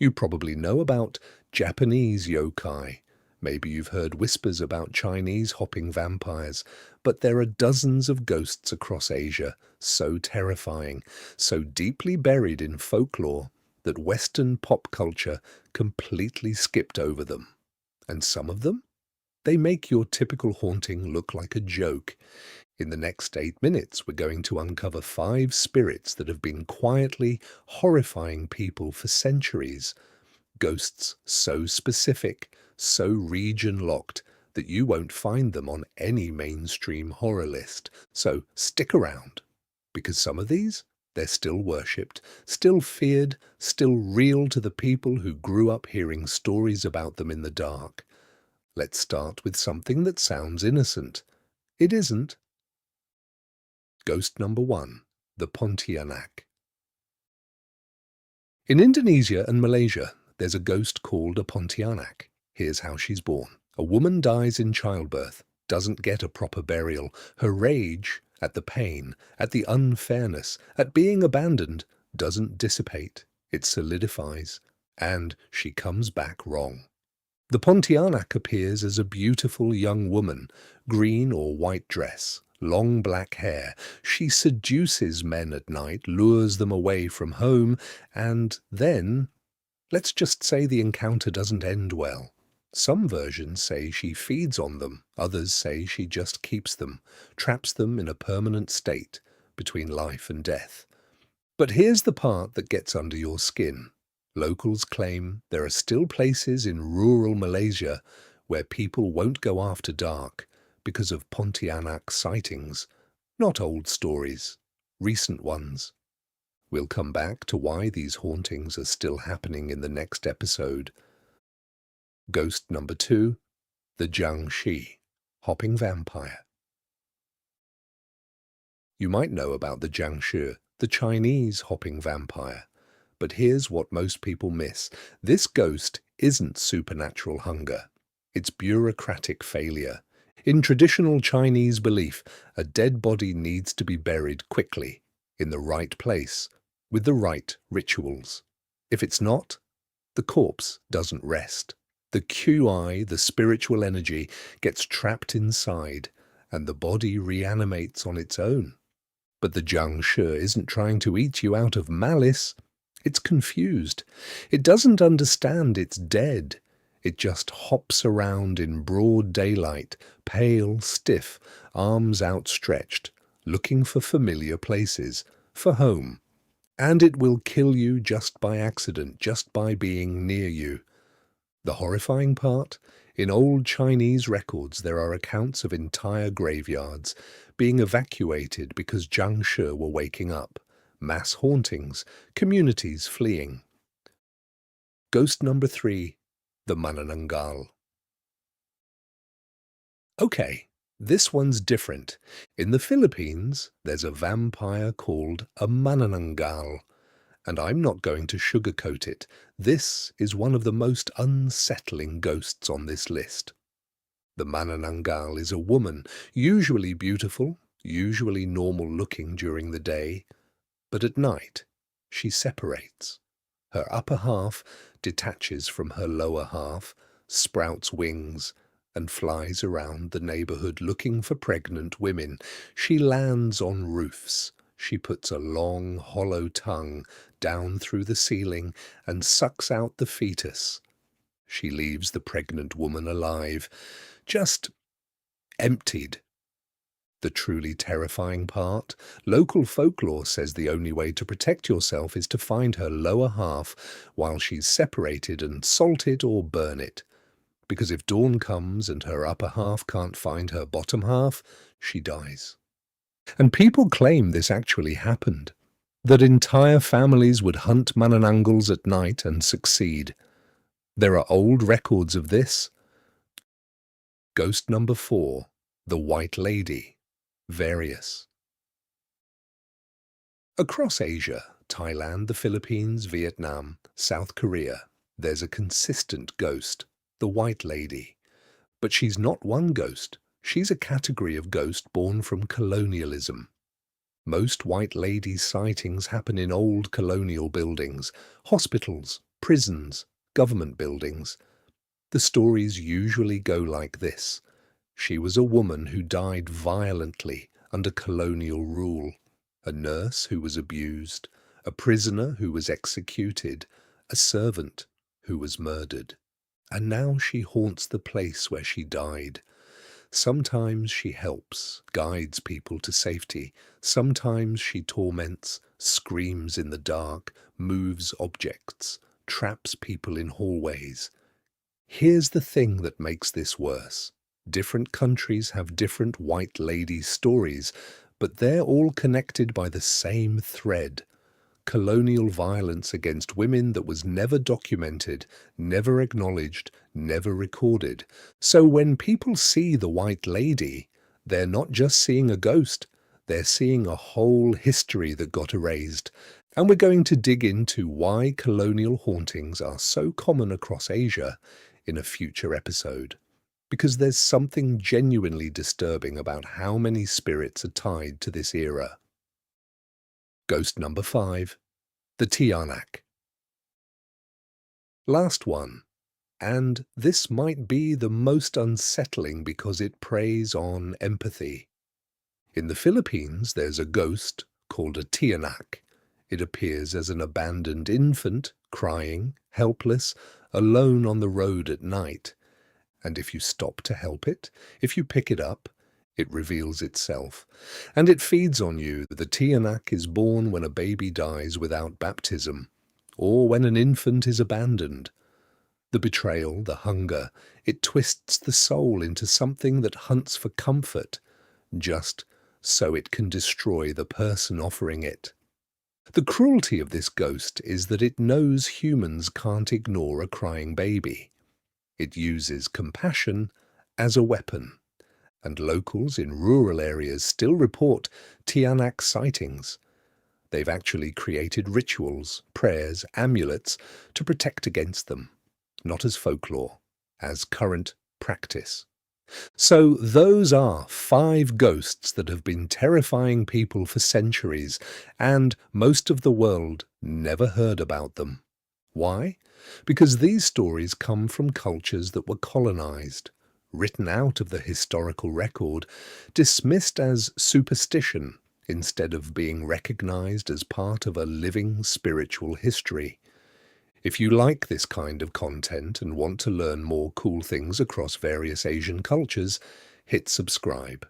You probably know about Japanese yokai. Maybe you've heard whispers about Chinese hopping vampires, but there are dozens of ghosts across Asia, so terrifying, so deeply buried in folklore that Western pop culture completely skipped over them. And some of them? They make your typical haunting look like a joke. In the next 8 minutes, we're going to uncover 5 spirits that have been quietly horrifying people for centuries. Ghosts so specific, so region-locked, that you won't find them on any mainstream horror list. So stick around, because some of these, they're still worshipped, still feared, still real to the people who grew up hearing stories about them in the dark. Let's start with something that sounds innocent. It isn't. Ghost number 1, the Pontianak. In Indonesia and Malaysia, there's a ghost called a Pontianak. Here's how she's born. A woman dies in childbirth, doesn't get a proper burial. Her rage at the pain, at the unfairness, at being abandoned, doesn't dissipate. It solidifies, and she comes back wrong. The Pontianak appears as a beautiful young woman, green or white dress, long black hair. She seduces men at night, lures them away from home, and then, let's just say the encounter doesn't end well. Some versions say she feeds on them, others say she just keeps them, traps them in a permanent state between life and death. But here's the part that gets under your skin. Locals claim there are still places in rural Malaysia where people won't go after dark because of Pontianak sightings, not old stories, recent ones. We'll come back to why these hauntings are still happening in the next episode. Ghost number 2, the Jiang, hopping vampire. You might know about the Jiang, the Chinese hopping vampire. But here's what most people miss. This ghost isn't supernatural hunger. It's bureaucratic failure. In traditional Chinese belief, a dead body needs to be buried quickly, in the right place, with the right rituals. If it's not, the corpse doesn't rest. The QI, the spiritual energy, gets trapped inside, and the body reanimates on its own. But the Jiang isn't trying to eat you out of malice. It's confused. It doesn't understand it's dead. It just hops around in broad daylight, pale, stiff, arms outstretched, looking for familiar places, for home. And it will kill you just by accident, just by being near you. The horrifying part? In old Chinese records there are accounts of entire graveyards being evacuated because Jiang were waking up. Mass hauntings, communities fleeing. Ghost number 3, the Manananggal. Okay, this one's different. In the Philippines, there's a vampire called a Manananggal. And I'm not going to sugarcoat it. This is one of the most unsettling ghosts on this list. The Manananggal is a woman, usually beautiful, usually normal-looking during the day. But at night, she separates. Her upper half detaches from her lower half, sprouts wings, and flies around the neighborhood looking for pregnant women. She lands on roofs. She puts a long, hollow tongue down through the ceiling and sucks out the fetus. She leaves the pregnant woman alive, just emptied. The truly terrifying part? Local folklore says the only way to protect yourself is to find her lower half while she's separated and salt it or burn it. Because if dawn comes and her upper half can't find her bottom half, she dies. And people claim this actually happened, that entire families would hunt Manananggals at night and succeed. There are old records of this. Ghost number 4, the White Lady. Various. Across Asia, Thailand, the Philippines, Vietnam, South Korea, there's a consistent ghost, the White Lady. But she's not one ghost. She's a category of ghost born from colonialism. Most White Lady sightings happen in old colonial buildings, hospitals, prisons, government buildings. The stories usually go like this. She was a woman who died violently under colonial rule, a nurse who was abused, a prisoner who was executed, a servant who was murdered. And now she haunts the place where she died. Sometimes she helps, guides people to safety. Sometimes she torments, screams in the dark, moves objects, traps people in hallways. Here's the thing that makes this worse. Different countries have different white lady stories, but they're all connected by the same thread. Colonial violence against women that was never documented, never acknowledged, never recorded. So when people see the White Lady, they're not just seeing a ghost, they're seeing a whole history that got erased. And we're going to dig into why colonial hauntings are so common across Asia in a future episode. Because there's something genuinely disturbing about how many spirits are tied to this era. Ghost number 5. The Tianak. Last one, and this might be the most unsettling because it preys on empathy. In the Philippines, there's a ghost called a Tianak. It appears as an abandoned infant, crying, helpless, alone on the road at night. And if you stop to help it, if you pick it up, it reveals itself, and it feeds on you. The Tianak is born when a baby dies without baptism, or when an infant is abandoned. The betrayal, the hunger, it twists the soul into something that hunts for comfort, just so it can destroy the person offering it. The cruelty of this ghost is that it knows humans can't ignore a crying baby. It uses compassion as a weapon. And locals in rural areas still report Tianak sightings. They've actually created rituals, prayers, amulets to protect against them, not as folklore, as current practice. So those are 5 ghosts that have been terrifying people for centuries, and most of the world never heard about them. Why? Because these stories come from cultures that were colonized, written out of the historical record, dismissed as superstition instead of being recognized as part of a living spiritual history. If you like this kind of content and want to learn more cool things across various Asian cultures, hit subscribe.